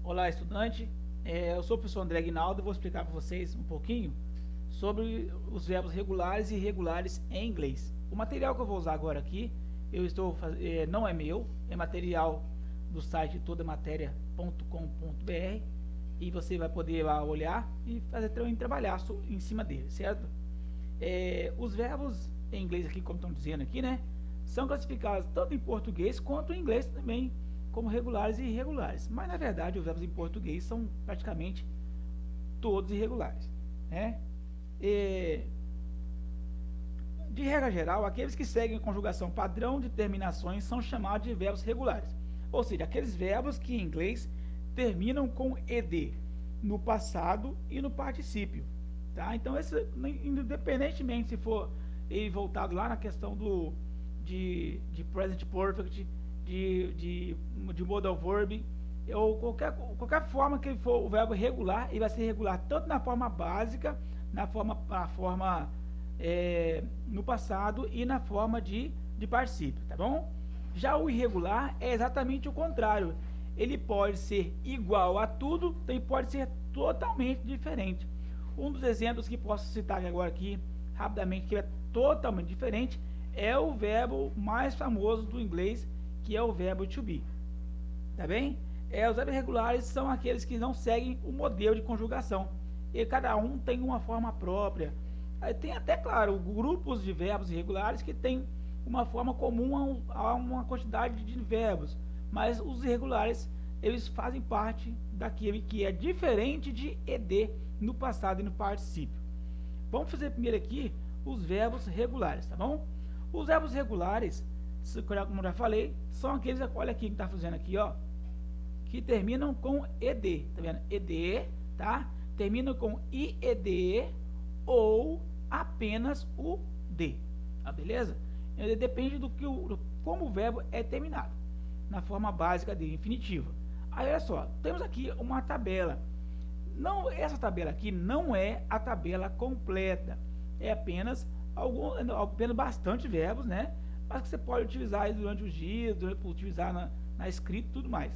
Olá, estudante. Eu sou o professor André Guinaldo e vou explicar para vocês um pouquinho sobre os verbos regulares e irregulares em inglês. O material que eu vou usar agora aqui, não é meu, é material do site todamateria.com.br e você vai poder lá olhar e trabalhar em cima dele, certo? Os verbos em inglês aqui, como estão dizendo aqui, né, são classificados tanto em português quanto em inglês também como regulares e irregulares. Mas na verdade os verbos em português são praticamente todos irregulares, né? De regra geral, aqueles que seguem a conjugação padrão de terminações são chamados de verbos regulares. Ou seja, aqueles verbos que em inglês terminam com ed no passado e no particípio. Tá? Então, independentemente se for ele voltado lá na questão de present perfect, de modal verb, ou qualquer forma que for o verbo regular, ele vai ser regular tanto na forma básica, na forma no passado e na forma de particípio, tá bom? Já o irregular é exatamente o contrário. Ele pode ser igual a tudo, também pode ser totalmente diferente. Um dos exemplos que posso citar agora aqui, rapidamente, que é totalmente diferente, é o verbo mais famoso do inglês, que é o verbo to be. Tá bem? Os verbos regulares são aqueles que não seguem o modelo de conjugação. E cada um tem uma forma própria. Aí tem até, claro, grupos de verbos irregulares que tem uma forma comum a uma quantidade de verbos. Mas os irregulares, eles fazem parte daquele que é diferente de ed no passado e no particípio. Vamos fazer primeiro aqui os verbos regulares, tá bom? Os verbos regulares, como eu já falei, são aqueles, olha aqui que está fazendo aqui, ó, que terminam com ed, tá vendo? Ed, tá? Terminam com ied ou apenas o d, tá beleza? Depende como o verbo é terminado, na forma básica dele, infinitiva. Aí olha só, temos aqui uma tabela. Não, essa tabela aqui não é a tabela completa, é apenas bastante verbos, né? Mas que você pode utilizar durante os dias, utilizar na escrita e tudo mais.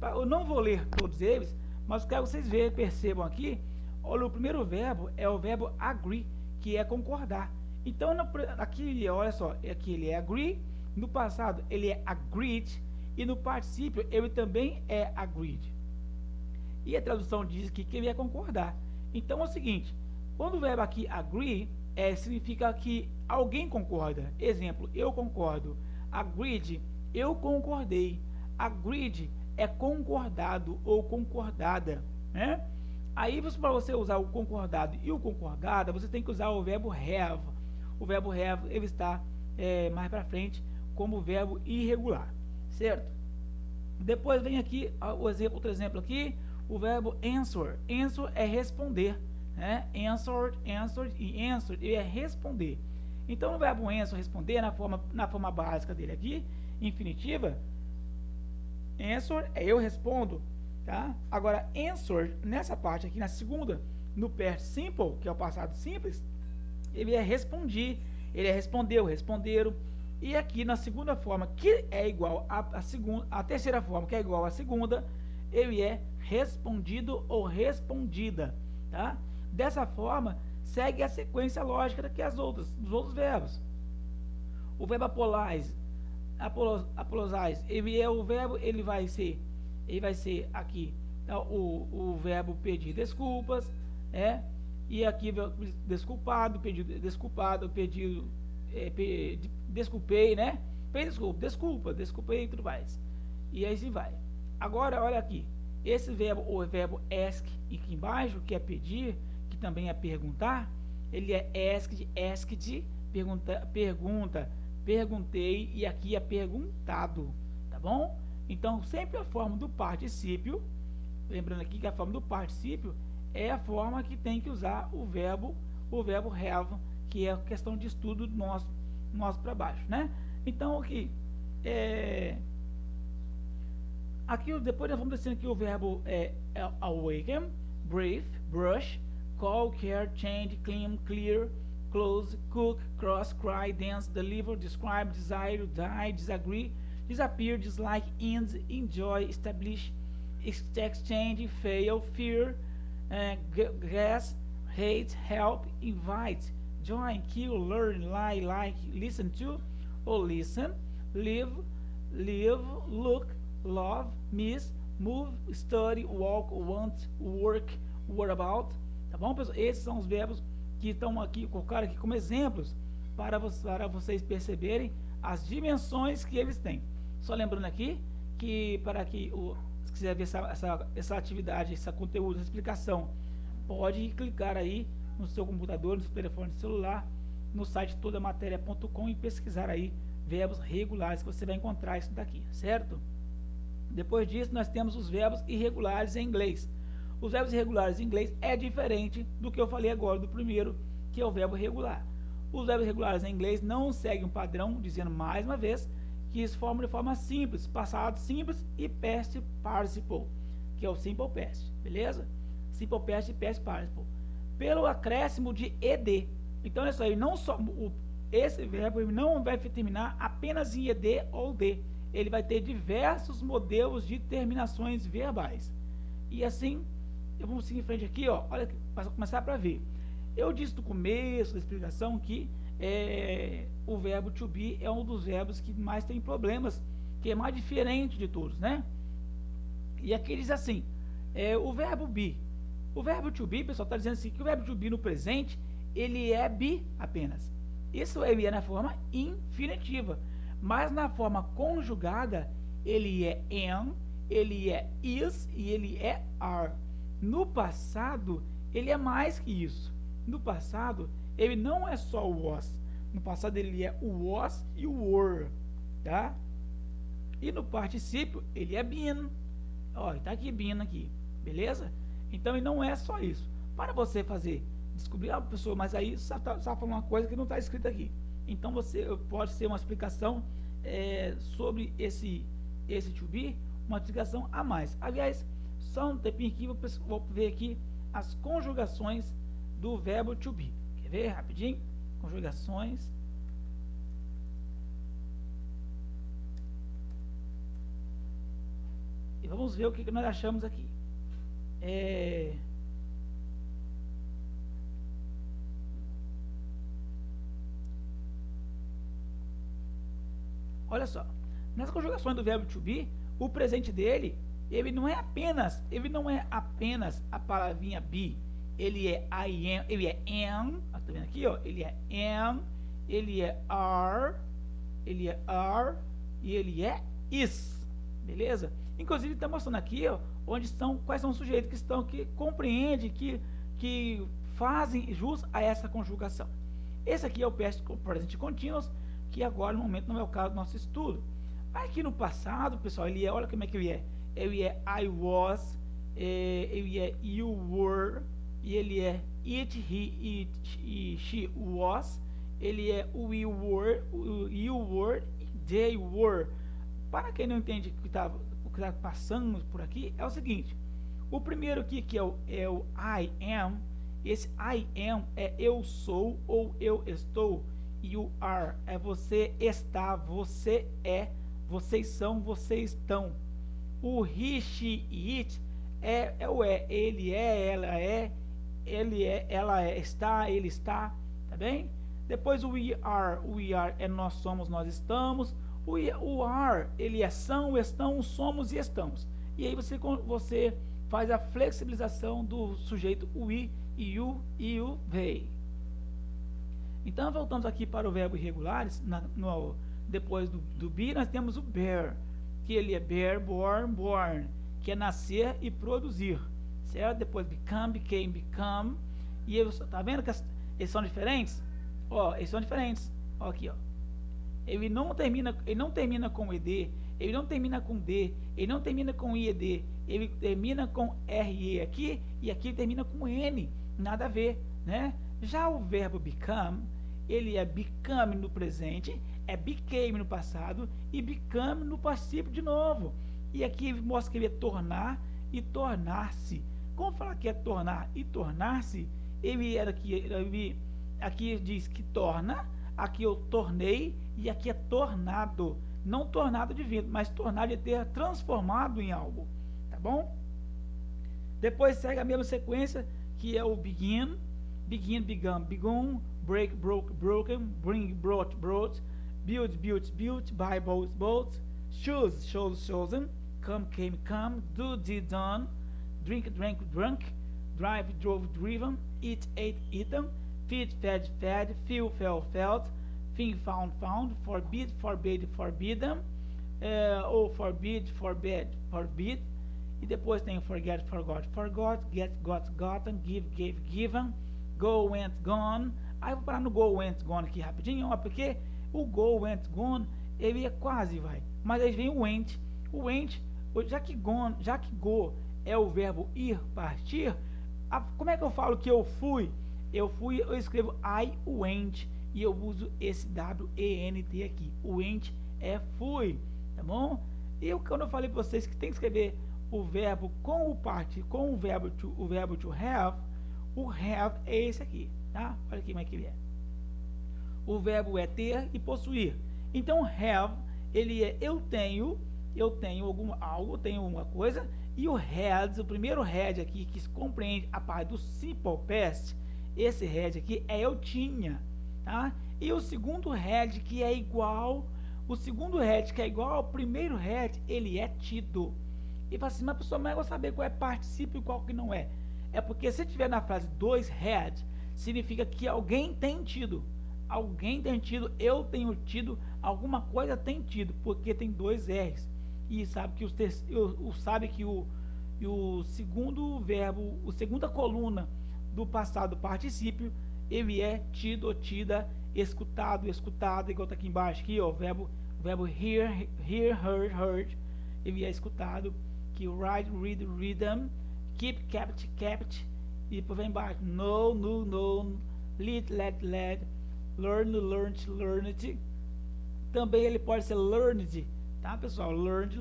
Eu não vou ler todos eles, mas quero que vocês percebam aqui. Olha, o primeiro verbo é o verbo agree, que é concordar. Então, aqui, olha só, aqui ele é agree, no passado ele é agreed, e no particípio ele também é agreed. E a tradução diz que ele é concordar. Então é o seguinte, quando o verbo aqui agree, significa que alguém concorda. Exemplo, eu concordo. Agreed, eu concordei. Agreed é concordado ou concordada, né? Aí, para você usar o concordado e o concordada, você tem que usar o verbo have. O verbo have, ele está mais para frente como verbo irregular, certo? Depois vem aqui outro exemplo aqui, o verbo answer. Answer é responder, né? Answered e answered é responder. Então, o verbo answer, responder, na forma básica dele aqui, infinitiva, answer é eu respondo, tá? Agora, answer, nessa parte aqui, na segunda, no past simple, que é o passado simples, ele é respondi, ele é respondeu, responderam. E aqui na segunda forma, que é igual a terceira forma, que é igual à segunda, ele é respondido ou respondida, tá? Dessa forma, segue a sequência lógica que dos outros verbos. O verbo apologize, ele é o verbo, ele vai ser aqui, tá? o verbo pedir desculpas, e aqui desculpado, pedido desculpado, pedido desculpei, né? Desculpei e tudo mais. E aí se vai. Agora, olha aqui. Esse verbo, o verbo ask, aqui embaixo, que é pedir, que também é perguntar, ele é asked, pergunta, perguntei, e aqui é perguntado, tá bom? Então, sempre a forma do particípio, lembrando aqui que a forma do particípio é a forma que tem que usar o verbo have, que é a questão de estudo nosso para baixo, né? Então, aqui depois nós vamos descendo aqui o verbo awaken, brief, brush, call, care, change, clean, clear, close, cook, cross, cry, dance, deliver, describe, desire, die, disagree, disappear, dislike, end, enjoy, establish, exchange, fail, fear, guess, hate, help, invite, join, kill, learn, lie, like, listen to, ou listen, live, look, love, miss, move, study, walk, want, work, what about, tá bom, pessoal? Esses são os verbos que estão aqui, colocaram aqui como exemplos para vocês perceberem as dimensões que eles têm. Só lembrando aqui que se quiser ver essa atividade, esse conteúdo, essa explicação, pode clicar aí no seu computador, no seu telefone celular, no site todamateria.com e pesquisar aí verbos regulares, que você vai encontrar isso daqui, certo? Depois disso, nós temos os verbos irregulares em inglês. Os verbos irregulares em inglês é diferente do que eu falei agora, do primeiro, que é o verbo regular. Os verbos regulares em inglês não seguem um padrão, dizendo mais uma vez, que se formam de forma simples, passado simples e past participle, que é o simple past, beleza? Simple past e past participle. Pelo acréscimo de ed. Então, olha só, esse verbo ele não vai terminar apenas em ed ou d. Ele vai ter diversos modelos de terminações verbais. E assim, vamos seguir em frente aqui, ó, olha, para começar para ver. Eu disse no começo da explicação que o verbo to be é um dos verbos que mais tem problemas, que é mais diferente de todos, né? E aqui diz assim, o verbo be. O verbo to be, pessoal, está dizendo assim, que o verbo to be no presente, ele é be apenas. Isso ele é na forma infinitiva. Mas na forma conjugada, ele é am, ele é is e ele é are. No passado, ele é mais que isso. No passado, ele não é só o was. No passado, ele é o was e o were, tá? E no particípio, ele é been. Ó, tá aqui been aqui, beleza? Então, ele não é só isso. Para você descobrir, pessoa, mas aí só falando uma coisa que não está escrita aqui. Então, pode ser uma explicação sobre esse to be, uma explicação a mais. Aliás, só um tempinho aqui, vou ver aqui as conjugações do verbo to be. Quer ver rapidinho? Conjugações. E vamos ver o que nós achamos aqui. Olha só, nas conjugações do verbo to be, o presente dele, ele não é apenas a palavrinha be. Ele é I am, ele é am, tá vendo aqui, ó? Ele é am, ele é are e ele é is, beleza? Inclusive está mostrando aqui, ó, quais são os sujeitos que estão aqui, compreende, que fazem jus a essa conjugação. Esse aqui é o presente continuous, que agora no momento não é o caso do nosso estudo. Aqui no passado, pessoal, ele é, olha como é que ele é. Ele é I was, ele é you were, e ele é it, he, it, she was, ele é we were, you were, they were. Para quem não entende o que está passando por aqui, é o seguinte, o primeiro aqui que é o I am, esse I am é eu sou ou eu estou, e o are é você está, você é, vocês são, vocês estão. O he, she e it é o ele é, ela é, ela é, está, ele está, tá bem? Depois o we are é nós somos, nós estamos. O are, ele é são, estão, somos e estamos. E aí você faz a flexibilização do sujeito we, you e o they. Então voltamos aqui para o verbo irregulares, depois do be nós temos o bear, que ele é bear, born, que é nascer e produzir, certo? Depois become, became, become, e aí, tá vendo que eles são diferentes? Ó, eles são diferentes, ó aqui, ó. Ele não termina com ed, ele não termina com d, ele não termina com ied, ele termina com re aqui, e aqui ele termina com n, nada a ver, né? Já o verbo become, ele é become no presente, é became no passado e become no particípio de novo. E aqui mostra que ele é tornar e tornar-se. Como falar que é tornar e tornar-se, aqui diz que torna, aqui eu tornei e aqui é tornado. Não tornado de vento, mas tornado de ter transformado em algo. Tá bom? Depois segue a mesma sequência, que é o begin, begun, begun, break, broke, broken, bring, brought, brought, build, built, built, buy, bought, bought, choose, chose, chosen, come, came, come, do, did, done, drink, drank, drunk, drive, drove, driven, eat, ate, eaten, feed, fed, fed, feel, felt, felt, think, found, found, forbid, forbade, forbidden, ou forbid, forbid, forbid, e depois tem forget, forgot, forgot, get, got, gotten, give, gave, given, go, went, gone. Aí eu vou parar no go, went, gone aqui rapidinho, ó, porque o go, went, gone, ele é quase, vai, mas aí vem o went, já que go é o verbo ir, partir, como é que eu falo que eu fui? Eu escrevo I went, e eu uso esse W-E-N-T aqui, o went é fui, tá bom? E quando eu falei para vocês que tem que escrever o verbo com o verbo to have, o have é esse aqui, tá? Olha aqui como é que ele é. O verbo é ter e possuir. Então, have, ele é eu tenho algo, tenho uma coisa, e o had, o primeiro had aqui, que compreende a parte do simple past, esse had aqui é eu tinha, tá? E o segundo had, que é igual ao primeiro had, ele é tido. E fala assim, mas pessoal, mas eu vou saber qual é particípio e qual que não é. É porque se tiver na frase dois had, significa que alguém tem tido, eu tenho tido, alguma coisa tem tido, porque tem dois R's. E sabe que o segundo verbo, a segunda coluna do passado particípio, ele é tido ou tida, escutado, escutada, igual tá aqui embaixo, aqui, ó, o verbo hear, heard, ele é escutado, que ride, read, readem, keep, kept, e depois vem embaixo, know, known, lead, led, learn, learned, também ele pode ser learned, tá pessoal, learned,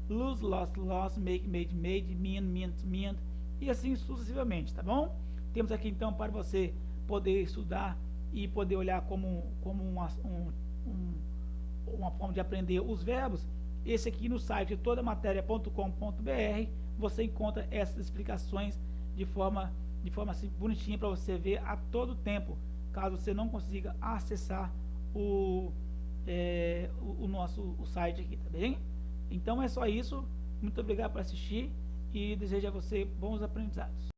lose, lost, make, made, meant, e assim sucessivamente, tá bom? Temos aqui então para você poder estudar e poder olhar como uma forma de aprender os verbos. Esse aqui no site todamateria.com.br você encontra essas explicações de forma assim bonitinha para você ver a todo tempo, caso você não consiga acessar o site aqui, tá bem? Então é só isso, muito obrigado por assistir e desejo a você bons aprendizados.